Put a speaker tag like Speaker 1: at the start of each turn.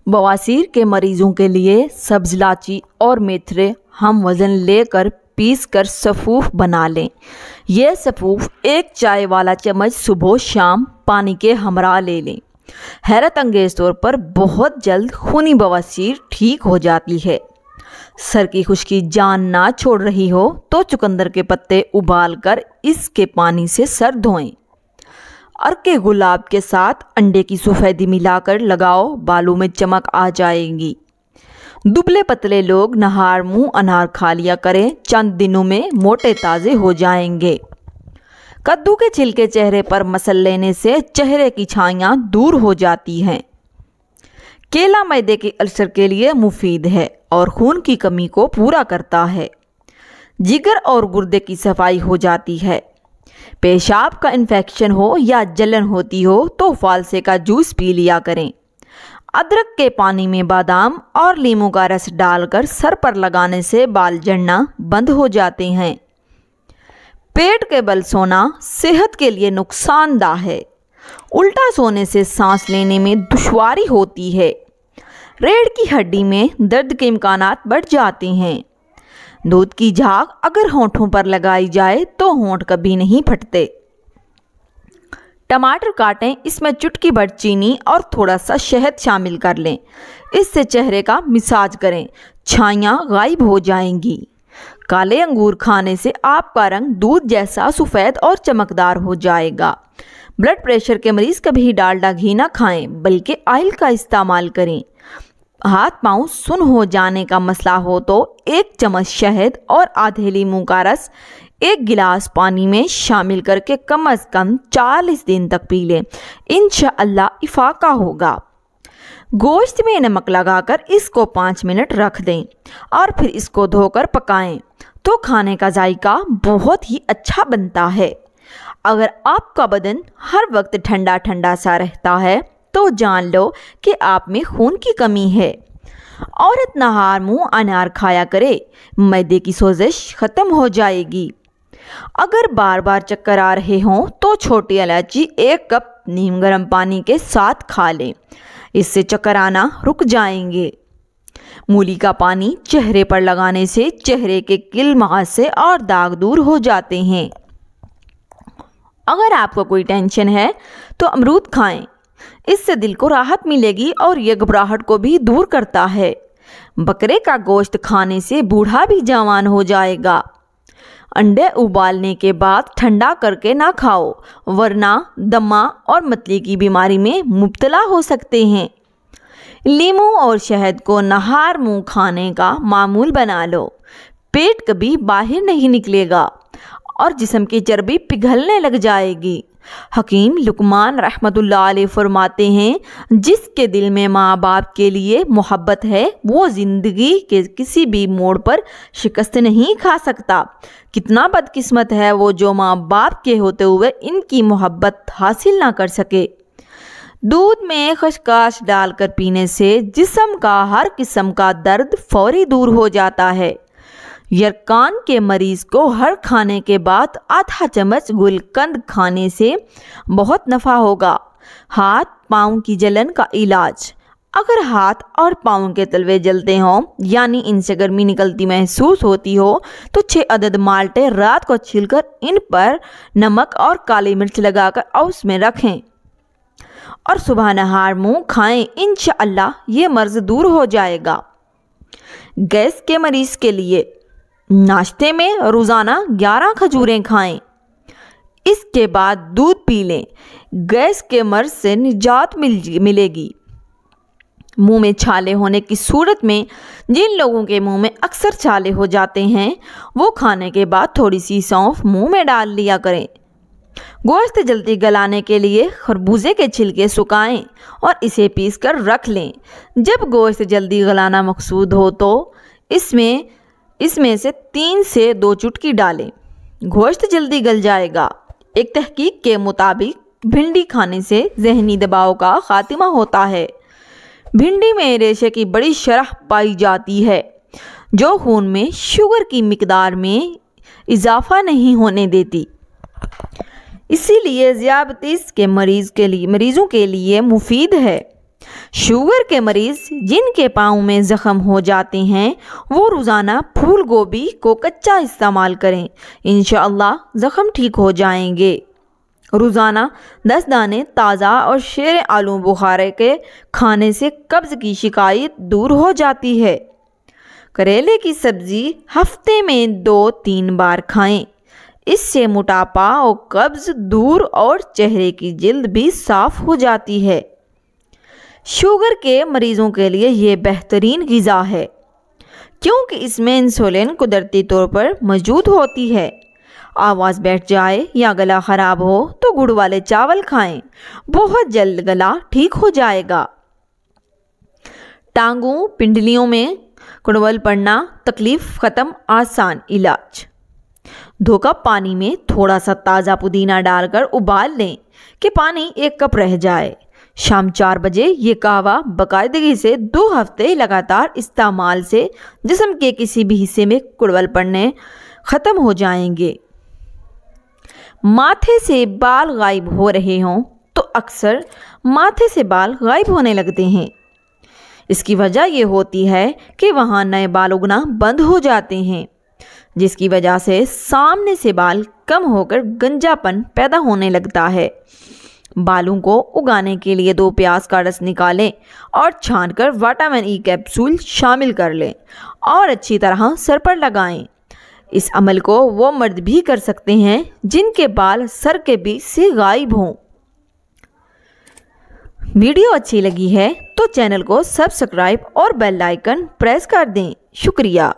Speaker 1: बवासीर के मरीजों के लिए सब्ज इलायची और मेथरे हम वज़न लेकर पीस कर सफ़ूफ बना लें। यह सफ़ूफ 1 चाय वाला चम्मच सुबह शाम पानी के हमरा ले लें। हैरत अंगेज़ तौर पर बहुत जल्द खूनी बवासीर ठीक हो जाती है। सर की खुश्की जान ना छोड़ रही हो तो चुकंदर के पत्ते उबाल कर इसके पानी से सर धोएं। अर्के गुलाब के साथ अंडे की सफ़ेदी मिलाकर लगाओ, बालों में चमक आ जाएगी। दुबले पतले लोग नहार मुंह अनार खा लिया करें, चंद दिनों में मोटे ताज़े हो जाएंगे। कद्दू के छिलके चेहरे पर मसल लेने से चेहरे की छाइयाँ दूर हो जाती हैं। केला मैदे के अल्सर के लिए मुफीद है और खून की कमी को पूरा करता है। जिगर और गुर्दे की सफाई हो जाती है। पेशाब का इन्फेक्शन हो या जलन होती हो तो फालसे का जूस पी लिया करें। अदरक के पानी में बादाम और लीमू का रस डालकर सर पर लगाने से बाल झड़ना बंद हो जाते हैं। पेट के बल सोना सेहत के लिए नुकसानदा है। उल्टा सोने से सांस लेने में दुश्वारी होती है। रीढ़ की हड्डी में दर्द के इम्कानात बढ़ जाते हैं। दूध की झाग अगर होंठों पर लगाई जाए तो होंठ कभी नहीं फटते। टमाटर काटें, इसमें चुटकी भर चीनी और थोड़ा सा शहद शामिल कर लें। इससे चेहरे का मिसाज करें, छाइयाँ गायब हो जाएंगी। काले अंगूर खाने से आपका रंग दूध जैसा सफ़ेद और चमकदार हो जाएगा। ब्लड प्रेशर के मरीज़ कभी डालडा घी ना खाएं बल्कि ऑयल का इस्तेमाल करें। हाथ पांव सुन हो जाने का मसला हो तो 1 चम्मच शहद और आधे लीमू का रस 1 गिलास पानी में शामिल करके कम से कम 40 दिन तक पी लें। इंशाअल्लाह इफाका होगा। गोश्त में नमक लगाकर इसको 5 मिनट रख दें और फिर इसको धोकर पकाएं तो खाने का जायका बहुत ही अच्छा बनता है। अगर आपका बदन हर वक्त ठंडा ठंडा सा रहता है तो जान लो कि आप में खून की कमी है। औरत नहार मुंह अनार खाया करे, मैदे की सोजिश ख़त्म हो जाएगी। अगर बार बार चक्कर आ रहे हों तो छोटी इलायची 1 कप नीम गर्म पानी के साथ खा लें, इससे चक्कर आना रुक जाएंगे। मूली का पानी चेहरे पर लगाने से चेहरे के किल मुहासे और दाग दूर हो जाते हैं। अगर आपको कोई टेंशन है तो अमरूद खाएं, इससे दिल को राहत मिलेगी और ये घबराहट को भी दूर करता है। बकरे का गोश्त खाने से बूढ़ा भी जवान हो जाएगा। अंडे उबालने के बाद ठंडा करके ना खाओ वरना दमा और मतली की बीमारी में मुब्तला हो सकते हैं। लीमू और शहद को नहार मुंह खाने का मामूल बना लो। पेट कभी बाहर नहीं निकलेगा और जिस्म की चर्बी पिघलने लग जाएगी। हकीम लुकमान रहमतुल्लाह अलैह फरमाते हैं, जिसके दिल में माँ बाप के लिए मोहब्बत है वो ज़िंदगी के किसी भी मोड़ पर शिकस्त नहीं खा सकता। कितना बदकिस्मत है वो जो माँ बाप के होते हुए इनकी मोहब्बत हासिल ना कर सके। दूध में खसखस डालकर पीने से जिस्म का हर किस्म का दर्द फौरी दूर हो जाता है। यरकान के मरीज़ को हर खाने के बाद आधा चम्मच गुलकंद खाने से बहुत नफ़ा होगा। हाथ पाँव की जलन का इलाज। अगर हाथ और पाँव के तलवे जलते हों यानी इनसे गर्मी निकलती महसूस होती हो तो 6 अदद माल्टे रात को छीलकर इन पर नमक और काली मिर्च लगाकर औस में रखें और सुबह नहार मुँह खाएं। इंशाअल्लाह ये मर्ज़ दूर हो जाएगा। गैस के मरीज़ के लिए नाश्ते में रोज़ाना 11 खजूरें खाएं। इसके बाद दूध पी लें। गैस के मर्ज से निजात मिलेगी। मुंह में छाले होने की सूरत में जिन लोगों के मुंह में अक्सर छाले हो जाते हैं वो खाने के बाद थोड़ी सी सौंफ मुंह में डाल लिया करें। गोश्त जल्दी गलाने के लिए खरबूजे के छिलके सुखाएं और इसे पीस कर रख लें। जब गोश्त जल्दी गलाना मकसूद हो तो इसमें से 3 से 2 चुटकी डालें। गोश्त जल्दी गल जाएगा। एक तहकीक के मुताबिक भिंडी खाने से जहनी दबाव का खात्मा होता है। भिंडी में रेशे की बड़ी शरह पाई जाती है जो खून में शुगर की मिकदार में इजाफा नहीं होने देती। इसीलिए ज़ियाबतीस के मरीज़ों के लिए मुफीद है। شوگر کے مریض جن کے پاؤں میں زخم ہو جاتے ہیں وہ روزانہ پھول گوبھی کو کچا استعمال کریں، انشاءاللہ زخم ٹھیک ہو جائیں گے۔ روزانہ 10 دانے تازہ اور شیر آلو بخارے کے کھانے سے قبض کی شکایت دور ہو جاتی ہے۔ کریلے کی سبزی ہفتے میں 2-3 بار کھائیں، اس سے موٹاپا اور قبض دور اور چہرے کی جلد بھی صاف ہو جاتی ہے۔ شوگر کے مریضوں کے لیے یہ بہترین غذا ہے کیونکہ اس میں انسولین قدرتی طور پر موجود ہوتی ہے۔ آواز بیٹھ جائے یا گلا خراب ہو تو گڑ والے چاول کھائیں، بہت جلد گلا ٹھیک ہو جائے گا۔ ٹانگوں پنڈلیوں میں کڑول پڑنا تکلیف ختم آسان علاج۔ 2 کپ پانی میں تھوڑا سا تازہ پودینہ ڈال کر ابال لیں کہ پانی 1 کپ رہ جائے۔ شام 4 بجے یہ قہوہ باقاعدگی سے 2 ہفتے لگاتار استعمال سے جسم کے کسی بھی حصے میں کڑول پڑنے ختم ہو جائیں گے۔ ماتھے سے بال غائب ہو رہے ہوں تو اکثر ماتھے سے بال غائب ہونے لگتے ہیں۔ اس کی وجہ یہ ہوتی ہے کہ وہاں نئے بال اگنا بند ہو جاتے ہیں، جس کی وجہ سے سامنے سے بال کم ہو کر گنجا پن پیدا ہونے لگتا ہے۔ بالوں کو اگانے کے لیے 2 پیاز کا رس نکالیں اور چھان کر وٹامن ای کیپسول شامل کر لیں اور اچھی طرح سر پر لگائیں۔ اس عمل کو وہ مرد بھی کر سکتے ہیں جن کے بال سر کے بیچ سے غائب ہوں۔ ویڈیو اچھی لگی ہے تو چینل کو سبسکرائب اور بیل آئیکن پریس کر دیں۔ شکریہ۔